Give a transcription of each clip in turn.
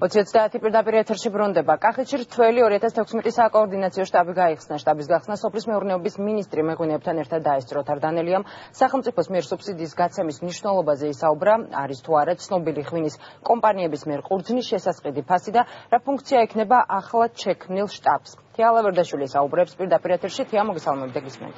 20-30 პირდაპირ ეთერში ბრუნდება. კახეთში რთველი 2016 საკოორდინაციო შტაბი გაიხსნა. შტაბის გახსნა სოფლის მეურნეობის მინისტრი მეღვინეებთან ერთად დაესწრო. თარდანელიამ სახელმწიფოს მიერ სუბსიდიის გაცემის მნიშვნელობაზე ისაუბრა, არის თუ არა ცნობილი ღვინის კომპანიების მიერ ყურძნის შესასყიდი ფასი და რა ფუნქცია ექნება ახლად შექმნილ შტაბს. თია ლავერდაშვილი საუბრებს პირდაპირ ეთერში. თია, მოგესალმებით და გისმენთ.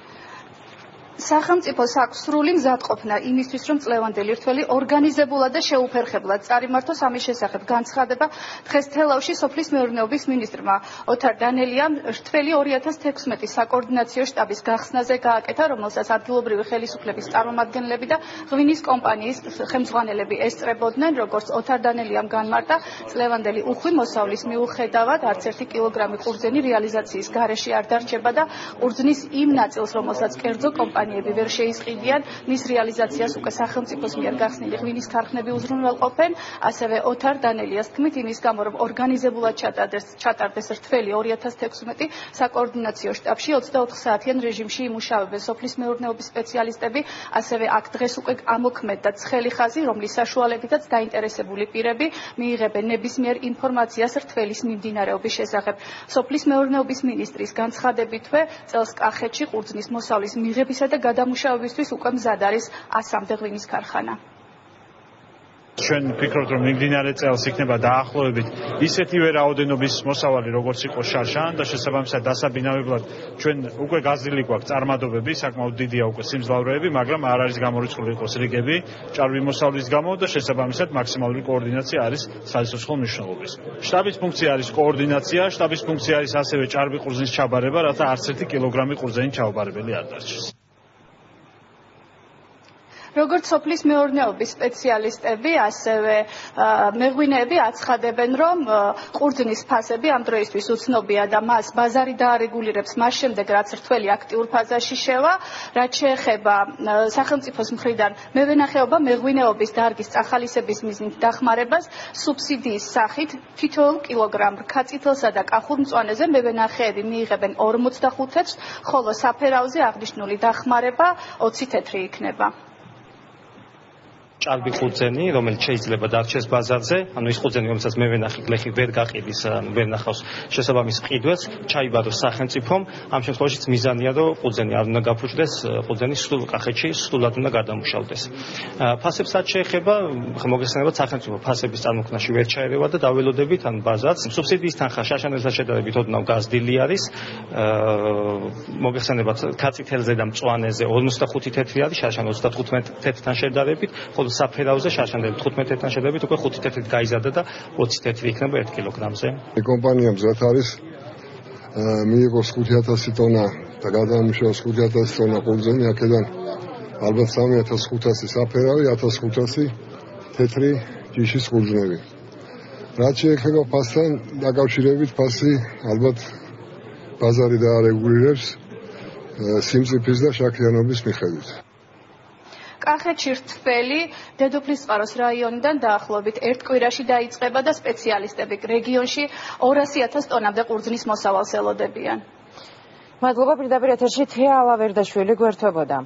სახელმწიფოს აქვს სრული მზადყოფნა იმისთვის, რომ წლევანდელი რთველი ორგანიზებულად და შეუფერხებლად წარიმართოს. ამის შესახებ განცხადება დღეს თელავში სოფლის მეურნეობის მინისტრმა ოთარ დანელიამ რთველი 2016 საკოორდინაციო შტაბის გახსნაზე გააკეთა, რომელსაც ადგილობრივი ხელისუფლების წარმომადგენლები და ღვინის კომპანიის ხელმძღვანელები ესწრებოდნენ. როგორც ოთარ დანელიამ განმარტა, წლევანდელი უხვი მოსავლის მიუხედავად არც ერთი კილოგრამი ყურძენი რეალიზაციის გარეშე არ დარჩება და ყურძნის იმ ნაწილს, რომელსაც კერძო კომპანიები ვერ შეისყიდიან, მის რეალიზაციას უკვე სახელმწიფოს მიერ გახსნილი ღვინის ქარხნები უზრუნველყოფენ. ასევე ოთარ დანელიას თქმით, იმის გამო, რომ ორგანიზებულად ჩატარდეს რთველი 2016 საკოორდინაციო შტაბში 24 საათიან რეჟიმში იმუშავებენ სოფლის მეურნეობის სპეციალისტები, ასევე აქ დღეს უკვე ამოქმედდა ცხელი ხაზი, რომლის საშუალებითაც დაინტერესებული პირები მიიღებენ ნებისმიერ ინფორმაციას რთველის მიმდინარეობის შესახებ. სოფლის მეურნეობის მინისტრის განცხადებითვე წელს კახეთში ყურძნის მოსავლის მიღებისა და გადამუშავებისთვის უკვე მზად არის 100-მდე ღვინის ქარხანა. ჩვენ ვფიქრობთ, რომ მიმდინარე წელს იქნება დაახლოებით ისეთივე რაოდენობის მოსავალი, როგორც იყო შარშან და შესაბამისად დასაბინავებლად ჩვენ უკვე გაზრდილი გვაქვს წარმადობები, საკმაოდ დიდია უკვე სიმძლავრეები, მაგრამ არ არის გამორიცხული იყოს რიგები ჭარბი მოსავლის გამო და შესაბამისად მაქსიმალური კოორდინაცია არის საცოცხლო მნიშვნელობის. შტაბის ფუნქცია არის კოორდინაცია, შტაბის ფუნქცია არის ასევე ჭარბი ყურძნის ჩაბარება, რათა არც ერთი კილოგრამი ყურძენი ჩაუბარებელი არ დარჩეს. როგორც სოფლის მეურნეობის სპეციალისტები, ასევე მეღვინეები აცხადებენ, რომ ყურძნის ფასები ამ დროისთვის უცნობია და მას ბაზარი დაარეგულირებს მას შემდეგ, რაც რთველი აქტიურ ფაზაში შევა. რაც შეეხება სახელმწიფოს მხრიდან მევენახეობა მეღვინეობის დარგის წახალისების მიზნით დახმარებას, სუბსიდიის სახით თითოეულ კილოგრამ რქაწითელსა და კახურ მწვანეზე მევენახეები მიიღებენ 45 თეთრს, ხოლო საფერავზე აღნიშნული დახმარება 20 თეთრი იქნება. ჭარბი ყურძენი, რომელიც შეიძლება დარჩეს ბაზარზე, ანუ ის ყურძენი, რომელსაც მევენახე გლეხი ვერ გაყიდის, ვერ ნახავს შესაბამის ყიდვას, ჩაიბაროს სახელმწიფომ. ამ შემთხვევაშიც მიზანია, რომ ყურძენი არ უნდა გაფუჭდეს, ყურძენი სულ კახეთში სრულად უნდა გადამუშავდეს. ფასებსაც შეეხება, მოგეხსენებათ, სახელმწიფო ფასების წარმოქმნაში ვერ ჩაერევა და დაველოდებით ან ბაზარს. სუბსიდიის თანხა შაშანელთან შედარებით ოდნავ გაზრდილი არის. მოგეხსენებათ, ქაწითელზე და მწვანეზე 45 თეთრი არის, შაშან 35 თეთრთან შედარებით, ხოლო საფერავზე შაშანდელი 15 თეთრთან შედარებით უკვე 5 თეთრით გაიზარდა და 20 თეთრი იქნება 1 კილოგრამზე. კომპანია მზად არის მიიღოს 5000 ტონა და გადაამუშავოს 5000 ტონა ყურძენი, აქედან ალბათ 3500 საფერავი, 1500 თეთრი ჯიშის ყურძნები. რაც შეეხება ფასთან დაკავშირებით, ფასი ალბათ ბაზარი დაარეგულირებს სიმწიფის და შაქრიანობის მიხედვით. კახეთში რთველი დედოფლისწყაროს რაიონიდან დაახლოებით 1 კვირაში დაიწყება და სპეციალისტები რეგიონში 200,000 ტონამდე ყურძნის მოსავალს ელოდებიან. მადლობა, პირდაპირ ეთერში თია ლავერდაშვილი გვერდებოდა.